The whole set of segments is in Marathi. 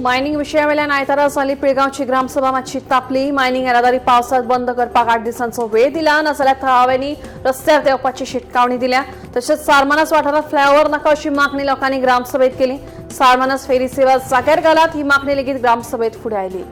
मायनिंग विशयावेल्यान आयतारा जाल्ली पिळगांवची ग्रामसभा मातशी तापली। मायनिंग येरादारी पावसात बंद करपाक 8 दिसांचो वेळ दिला, नाजाल्यार थळाव्यांनी रस्त्यार देवपाची शिटकावणी दिल्या। तशेंच सारमानस वाठारांत फ्लायओव्हर नाका अशी मागणी लोकांनी ग्रामसभेत केली। सारमानस फेरी सेवा जाग्यार घालात ही मागणी लेगीत ग्रामसभेत फुडें आयली।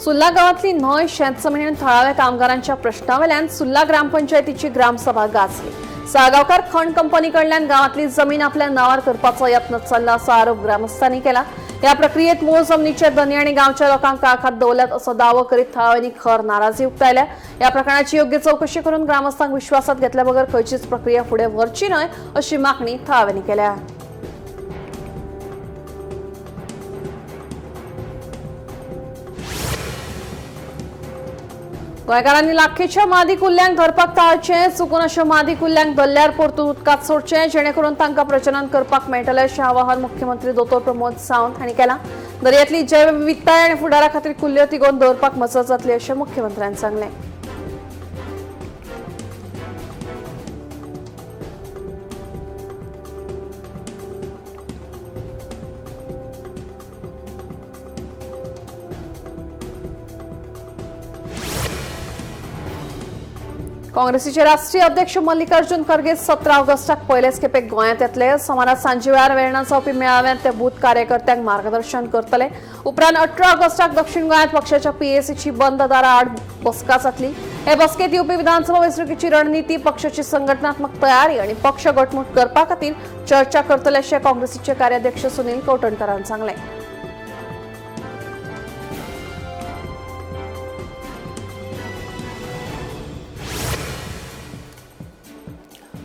सुल्ला गावातली न्हंय शेत जमनी आनी थळाव्या कामगारांच्या प्रश्नावेल्यान सुल्ला ग्रामपंचायतीची ग्रामसभा गाजली। साळगांवकार खण कंपनी कडल्यान गावातली जमीन आपल्या नांवार करपाचो यत्न चल्ला असो आरोप ग्रामस्थांनी केला। ह्या प्रक्रियेत मूळ जमनीचे धनी आनी गांवच्या लोकांक काळखात दवरल्यात असो दावो करीत थळाव्यांनी खर नाराजी उक्तायल्या। ह्या प्रकरणाची योग्य चौकशी करून ग्रामस्थांक विश्वासात घेतल्या बगर खंयचीच प्रक्रिया फुडें व्हरची न्हय अशी मागणी थळाव्यांनी केल्या। गोंयकारांनी लाखेच्या मादी कुल्ल्यांक धरपाक टाळचें, चुकून अशा मादी कुल्ल्यांक धरल्यार परतून उदकांत सोडचें जेणे करून तांकां प्रजनन करपाक मेळटलें अशें आवाहन मुख्यमंत्री दोतोर प्रमोद सावंत हांणी केलां। दर्यांतली जैवविविधताय आनी फुडारा खातीर कुल्ल्यो तिगोवन दवरपाक मजत जातली अशें मुख्यमंत्र्यांनी सांगलें। काँग्रेसीचे राष्ट्रीय अध्यक्ष मल्लिकार्जुन खरगे 17 ऑगस्टाक पयलेच खेपेक गोंयांत येतले। सोमारा सांजे वेळार वेर्णा जावपी मेळाव्यांत ते बूथ कार्यकर्त्यांक मार्गदर्शन करतले। उपरांत 18 ऑगस्टाक दक्षिण गोंयांत पक्षाच्या पीएसीची बंद दारा आड बसका जातली। हे बसकेत येवपी विधानसभा वेंचणुकेची रणनीती, पक्षाची संघटनात्मक तयारी आनी पक्ष घटमूट करपा खातीर चर्चा करतले अशें काँग्रेसीचे कार्याध्यक्ष सुनील कौटणकरान सांगलें।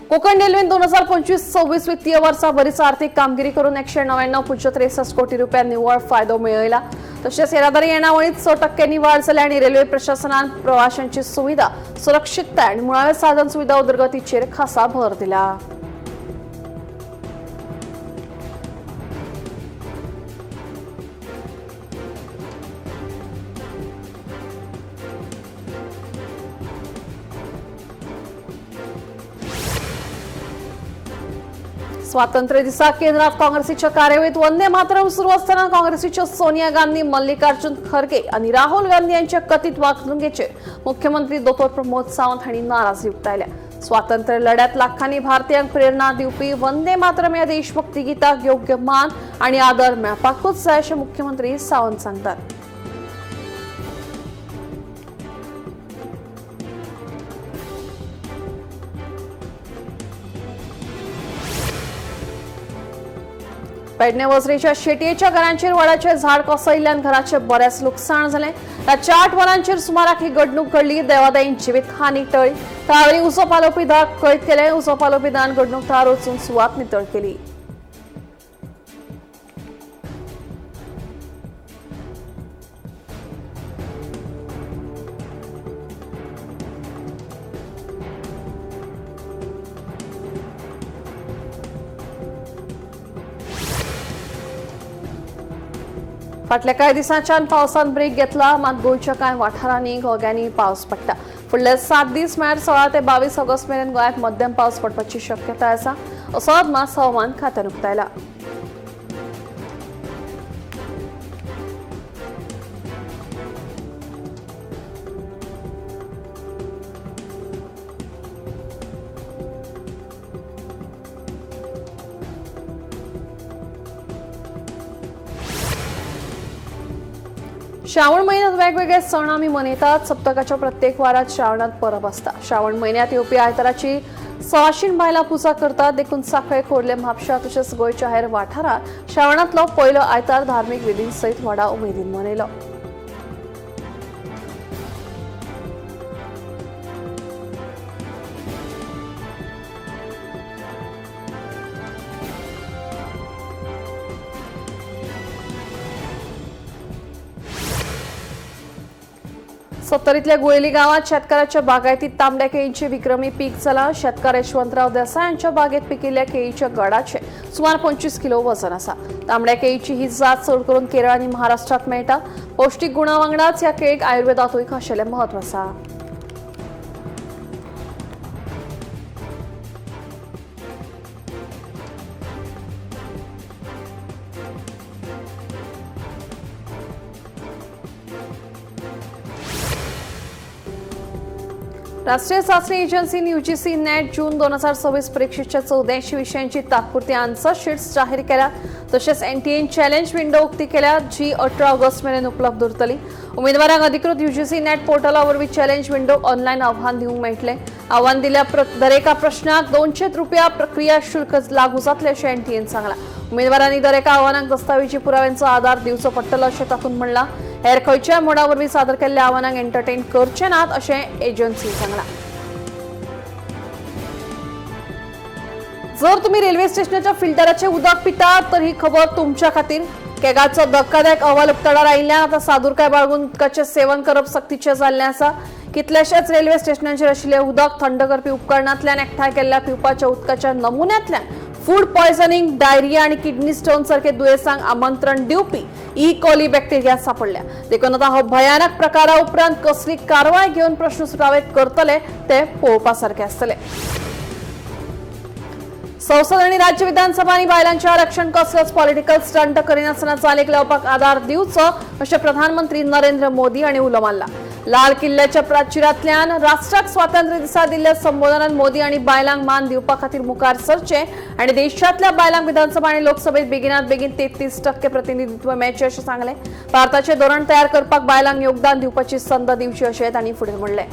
कोकण रेल्वेन 2025-26 वित्तीय वर्सा बरीच आर्थीक कामगिरी करून 199.63 कोटी रुपया निव्वळ फायदो मेळयला। तशेंच येरादारी येणावळींत 6% वाड जाल्या आनी रेल्वे प्रशासनान प्रवाशांची सुविधा, सुरक्षीतताय आनी मुळाव्या साधन सुविधा उदरगतीचेर खासा भर दिला। स्वातंत्र्य दिसा केंद्रात काँग्रेसीच्या कार्यावळीत वंदे मातरम सुरू असताना काँग्रेसीच्या सोनिया गांधी, मल्लिकार्जुन खरगे आणि राहुल गांधी यांच्या कथित वागणुकेचेर मुख्यमंत्री दोतोर प्रमोद सावंत हांणी नाराजी उक्तायल्या। स्वातंत्र्य लढ्यात लाखांनी भारतीयांक प्रेरणा दिवपी वंदे मातरम ह्या देशभक्ती गिताक योग्य मान आणि आदर मेळपाकूच जाय अशें मुख्यमंत्री सावंत सांगतात। पेडणे वजरेच्या शेटयेच्या घरांचेर वडाचें झाड कोसळिल्ल्यान घराचें बरेच लुकसाण जालें। ह्या 4 वरांचेर सुमाराक ही घडणूक घडली। देवादायीन जिवीत हानी टळ्ळी। थळावेली उजो पालोवपी दळाक कैद केले। उजो पालोवपी दळान घडणूक थळार वचून सुवात नितळ केली। फाटल्या कांय दिसांच्यान पावसान ब्रेक घेतला, मात गोंयच्या कांय वाठारांनी घोग्यांनी पावस पडटा। फुडले 7 दीस म्हळ्यार 16 ते 22 ऑगस्ट मेरेन गोंयांत मध्यम पावस पडपाची शक्यताय आसा असो अदमास हवामान खात्यान उक्तायला। श्रावण महिन्यात वेगवेगळे सण आमी मनयतात। सप्तकाच्या प्रत्येक वारात श्रावणात परब आसता। श्रावण महिन्यात येवपी आयताराची सवाशीण बायलां पुजा करतात। देखून सांखळे, खोर्ले, म्हापशा तशेंच गोंयच्या हेर वाठारांत श्रावणांतलो पयलो आयतार धार्मीक विधीं सयत व्हडा उमेदीन मनयलो। सत्तरीतल्या गुळेली गावात शेतकऱ्याच्या बागायतीत तांबड्या केळीचे विक्रमी पीक झाला. शेतकरी यशवंतराव देसाई यांच्या बागेत पिकलेल्या केळीच्या गडाचे सुमार 25 किलो वजन असा. तांबड्या केळीची ही जात चड करून केरळ आणि महाराष्ट्रात मेळटा. पौष्टिक गुणा वांगडाच ह्या केळीक आयुर्वेदातूय खाशेलें महत्व आसा. राष्ट्रीय चाचणी एजन्सी यूजीसी नेट जून 2026 परीक्षेच्या 14 विषयांची तात्पुरती आन्सर शीट्स जाहीर केल्या. तसेच एनटीएन चॅलेंज विंडो उक्ती केल्या, जी 18 ऑगस्ट मेरेन उपलब्ध उरतली. उमेदवारांक अधिकृत यूजीसी नेट पोर्टलावरवी चॅलेंज विंडो ऑनलाईन आव्हान दिवंक मेळटले. आव्हान दिल्या दरेका प्रश्नाक ₹200 प्रक्रिया शुल्क लागू जातले अशें एनटीएन सांगला. उमेदवारांनी दरेका आव्हानाक दस्तावेजी पुराव्यांचो आधार दिवचो पडटलो अशें तातूंत म्हणला. हेर खंयच्याय मोडावरवी सादर केल्ल्या आव्हानांक एंटरटेन करचे नात अशें एजन्सी सांगला. जर तुम्ही रेल्वे स्टेशनाच्या फिल्टराचे उदक पितात तर ही खबर तुमच्या खातीर. केगाचो धक्कादायक अहवाल उक्ताडार आयिल्ल्यान आता सादूरकाय बाळगून उदकाचे सेवन करप सक्तीचे जाल्ले आसा. कितलेशेच रेल्वे स्टेशनांचेर आशिल्ले उदक थंड करपी उपकरणांतल्यान एकठांय केल्ल्या पिवपाच्या उदकाच्या नमुन्यांतल्यान फूड पॉयझनिंग, डायरिया आणि किडनी स्टोन सारखे दुयेंसांक आमंत्रण दिवपी ई कोली बॅक्टेरिया सापडल्या. देखून आता हो भयानक प्रकारा उपरांत कसली कारवाय घेवन प्रश्न सुटावे करतले ते पळोवपासारखे आसतले. संसद आणि राज्य विधानसभांनी बायलांचे आरक्षण कसलोच पॉलिटिकल स्टंट करिनासतना चालीक लावपाक आदार दिवचो अशें प्रधानमंत्री नरेंद्र मोदी हांणी उलो मारला. लाल किल्ल्याच्या प्राचीरांतल्यान राष्ट्राक स्वातंत्र्य दिसा दिल्ल्या संबोधनात मोदी हांणी बायलांक मान दिवपा खातीर मुखार सरचे आनी देशांतल्या बायलांक विधानसभा आनी लोकसभेत बेगिनात बेगीन 33% प्रतिनिधित्व मेळचें अशें सांगलें. भारताचें धोरण तयार करपाक बायलांक योगदान दिवपाची संद दिवची अशें तांणी फुडें म्हणलें.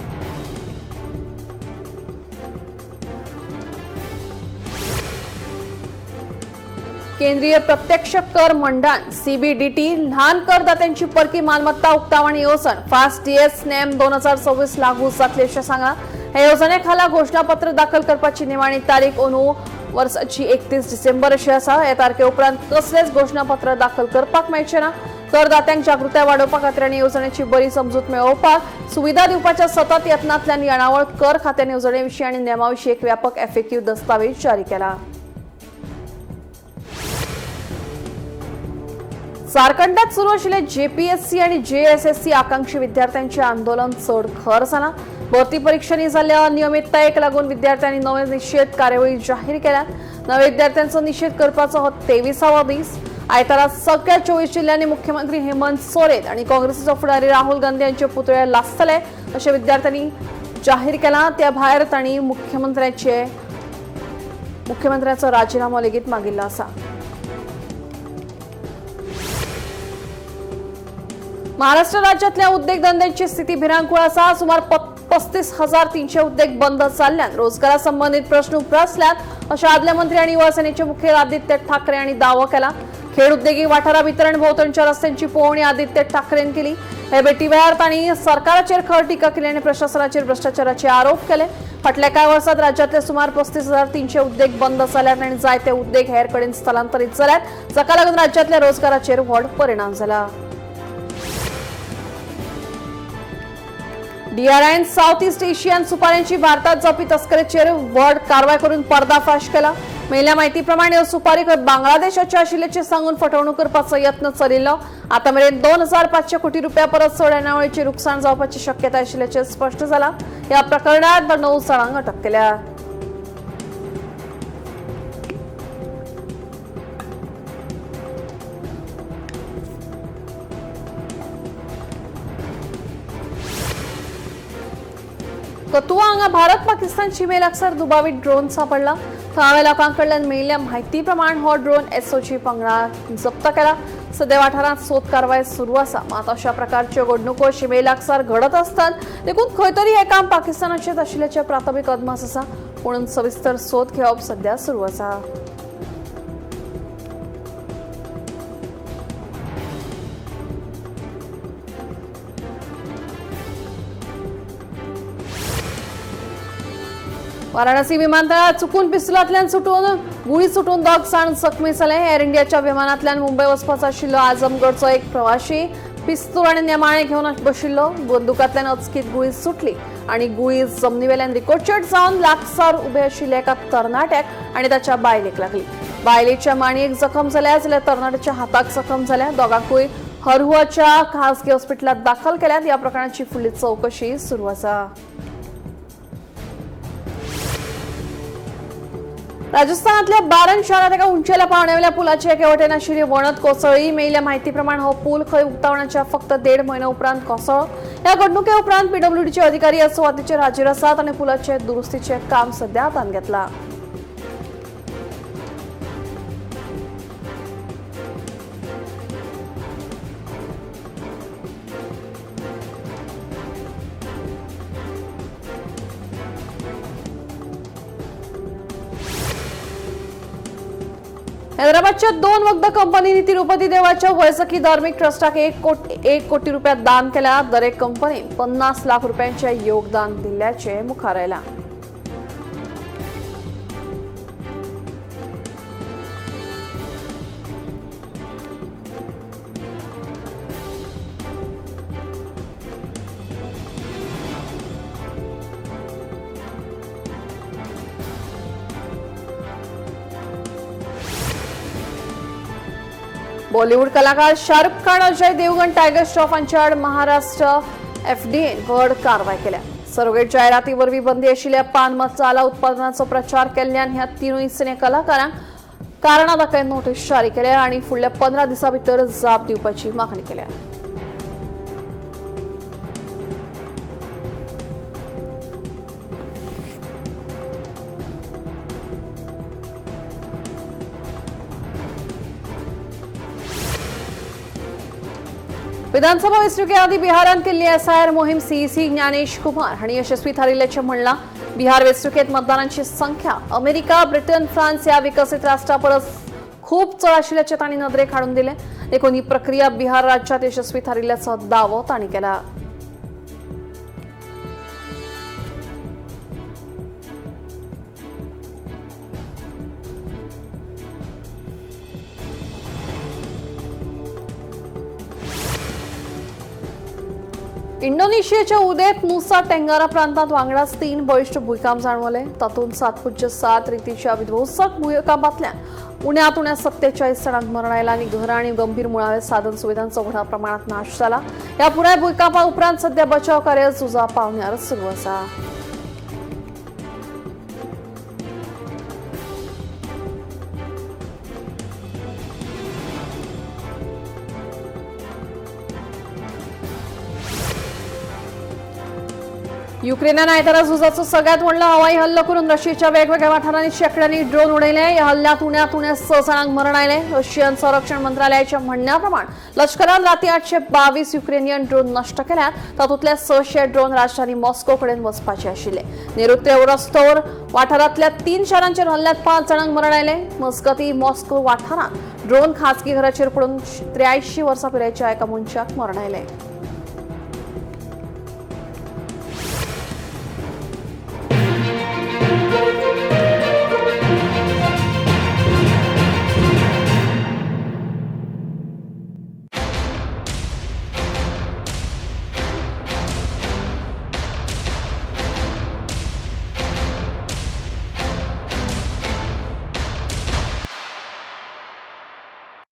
केंद्रीय प्रत्यक्ष कर मंडळान सीबीडीटी ल्हान करदात्यांची परकी मालमत्ता उक्तावणी येवजण फास्ट डीएस नेम 2026 लागू जातली अशें सांगला. हे येवजणे खाला घोषणापत्र दाखल करपाची निमाणी तारीख अंदू वर्साची 31 डिसेंबर अशी आसा. ह्या तारखे उपरांत कसलेच घोषणापत्र दाखल करपाक मेळचें ना. करदात्यांक जागृताय वाडोवपा खातीर आनी येवजणेची बरी समजूत मेळोवपाक सुविधा दिवपाच्या सतत यत्नांतल्यान येणावळ कर खात्यान येवजणे विशीं आनी नेमा विशीं एक व्यापक एफएक्यू दस्तावेज जारी केला. झारखंडात सुरू आशिल्ले जेपीएससी आणि जेएसएससी आकांक्षी विद्यार्थ्यांचे आंदोलन चड खर जालां. भरती परीक्षांनी जाल्ल्या अनियमिततायेक लागून विद्यार्थ्यांनी नवे निषेध कार्यावळी जाहीर केल्यात. नव्या विद्यार्थ्यांचो निषेध करपाचो हो 23वा दीस. आयतारा सगळ्या 24 जिल्ह्यांनी मुख्यमंत्री हेमंत सोरेन आणि काँग्रेसीचो फुडारी राहुल गांधी यांचे पुतळे लासतले अशें विद्यार्थ्यांनी जाहीर केलां. त्या भायर तांणी मुख्यमंत्र्याचो राजीनामो लेगीत मागिल्लो आसा. महाराष्ट्र राज्यातल्या उद्योग धंद्यांची स्थिती भिरांकूळ आसा. सुमार 35,300 उद्योग बंद जाल्ल्यान रोजगारा संबंधित प्रश्न उप्रासल्यात अशें आदले मंत्री आनी युवा सेनेचे मुखेल आदित्य ठाकरे हांणी दावो केला. खेड उद्देगीक वाठारा भितर भोंवतणच्या रस्त्यांची पळोवणी आदित्य ठाकरेन केली. हे भेटी वेळार तांणी सरकाराचेर खर टिका केली आनी प्रशासनाचेर भ्रष्टाचाराचे आरोप केले. फाटल्या कांय वर्सांत राज्यातले सुमार 35,300 उद्देग बंद जाल्यात आनी जायते उद्देग हेर कडेन स्थलांतरीत जाल्यात, जाका लागून राज्यातल्या रोजगाराचेर व्हड परिणाम जाला. डीआरआयन साऊथ ईस्ट एशियन सुपाऱ्यांची भारतात जावपी तस्करेचेर व्हड कारवाय करून पर्दाफाश केला. मेळिल्ल्या म्हायती प्रमाण ह्यो सुपारी बांगलादेशाचे आशिल्ल्याचे सांगून फटवणूक करपाचो यत्न चलिल्लो. आता मेरेन 2,500 कोटी रुपया परत चड येणावळीचे लुकसाण जावपाची शक्यताय आशिल्ल्याचे स्पश्ट जाला. ह्या प्रकरणात 9 जाणांक अटक केल्या. कथुआ हांगा भारत पाकिस्तान शिमे लागसार दुबावित ड्रोन सापडला. थळाव्या लोकांकडल्यान मेळिल्ल्या म्हायती प्रमाण हो ड्रोन एसओजी पंगडान जप्त केला. सद्या वाठारांत सोद कारवाय सुरू आसा. मात अशा प्रकारच्यो घडणुको शिमे लागसार घडत आसतात देखून खंय तरी हे काम पाकिस्तानाचेच आशिल्ल्याचे प्राथमीक अदमास आसा. म्हणून सविस्तर सोद घेवप सध्या सुरू आसा. वाराणसी विमानतळात चुकून पिस्तुलांतल्यान गुळी सुटून 2 जाण जखमी जाले. एअर इंडियाच्या विमानांतल्यान मुंबय वचपाचो आशिल्लो आजमगडचो एक प्रवाशी पिस्तूल आणि नेमाळे घेऊन बशिल्लो. बंदुकांतल्यान अचकीत गुळी सुटली आणि गुळी जमनीवेल्यान रिकोचेट जावन लागसार उभे आशिल्ले एका तरणाट्याक आणि ताच्या बायलेक लागली. बायलेच्या माणयेक जखम जाल्यार तरणाट्याच्या हाताक जखम जाल्या. दोगांकूय हरहुआच्या खासगी हॉस्पिटलात दाखल केल्यात. या प्रकरणाची फुडली चौकशी सुरू आसा. राजस्थानातल्या बारन शारात एका उंचेल्या पावण्यावेल्या पुलाची एके वटेन आशिल्ली वणत कोसळ्ळी. मेळिल्ल्या म्हायती प्रमाण हो पूल खंय उक्तावणाच्या फक्त 1.5 म्हयन्या उपरांत कोसळ्ळो. ह्या घडणुके उपरांत पीडब्ल्यूडीचे अधिकारी ह्या सुवातेचेर हाजीर आसात आणि पुलाचे दुरुस्तीचे काम सध्या हातांत घेतलां. हैदराबादच्या 2 वखद कंपनींनी तिरुपती देवळाच्या वैजकी धार्मिक ट्रस्टाक 1 कोटी रुपया दान केल्या. दरेक कंपनीन 50 लाख रुपयांचे योगदान दिल्ल्याचे मुखार आयला. बॉलिवूड कलाकार शाहरुख खान, अजय देवगण, टायगर श्रॉफ हांचे आड महाराष्ट्र एफडीएन व्हड कारवाय केल्या. सरोगेट जायराती वरवीं बंदी आशिल्ल्या पान मसाला उत्पादनाचो प्रचार केल्ल्यान ह्या तिनूय सिने कलाकारांक कारणा दाखय नोटीस जारी केल्या आणि फुडल्या 15 दिसां भितर जाप दिवपाची मागणी केल्या. विधानसभा वेंचणुके आदी बिहारात केल्ली एसआयआर मोहीम सीईसी ज्ञानेश कुमार हांणी यशस्वी थारिल्ल्याचें म्हणलां. बिहार वेंचणुकेंत मतदारांची संख्या अमेरिका, ब्रिटन, फ्रांस ह्या विकसीत राष्ट्रां परस खूप चड आशिल्ल्याचें तांणी नदरेक हाडून दिलें. देखून ही प्रक्रिया बिहार राज्यांत यशस्वी थारिल्ल्याचो दावो तांणी केला. इंडोनेशियाच्या उदेंत नुसा टेंगारा प्रांतात वांगडाच 3 बळिश्ट भूकंप जाणवले. तातूंत 7.7 रितीच्या विध्वंसक भूकंपांतल्यान उण्यात उण्या 47 जाणांक मरण आयलां आणि घरां आणि गंभीर मुळावे साधन सुविधांचो व्हड प्रमाणात नाश जाला. ह्या पुराय भूकंपा उपरांत सध्या बचाव कार्य झुजा पावण्यार सुरू आसा. युक्रेनान आयतारा झुजाचो सगळ्यात व्हडलो हवाई हल्लो करून रशियाच्या वेगवेगळ्या वाठारांनी शेकड्यांनी ड्रोन उडयले. ह्या हल्ल्यात उण्या 6 जाणांक मरण आयले. रशियन संरक्षण मंत्रालयाच्या म्हणण्या प्रमाण लष्करान राती 822 युक्रेनियन ड्रोन नष्ट केल्यात. तातूंतले 600 ड्रोन राजधानी मॉस्को कडेन वचपाचे आशिल्ले. नेरुत्य रस्तोवर वाठारांतल्या 3 शारांचेर हल्ल्यात 5 जाणांक मरण आयले. मस्कती मॉस्को वाठारांत ड्रोन खासगी घराचेर पडून 83 वर्सां पिरायेच्या एका मनशाक मरण आयले.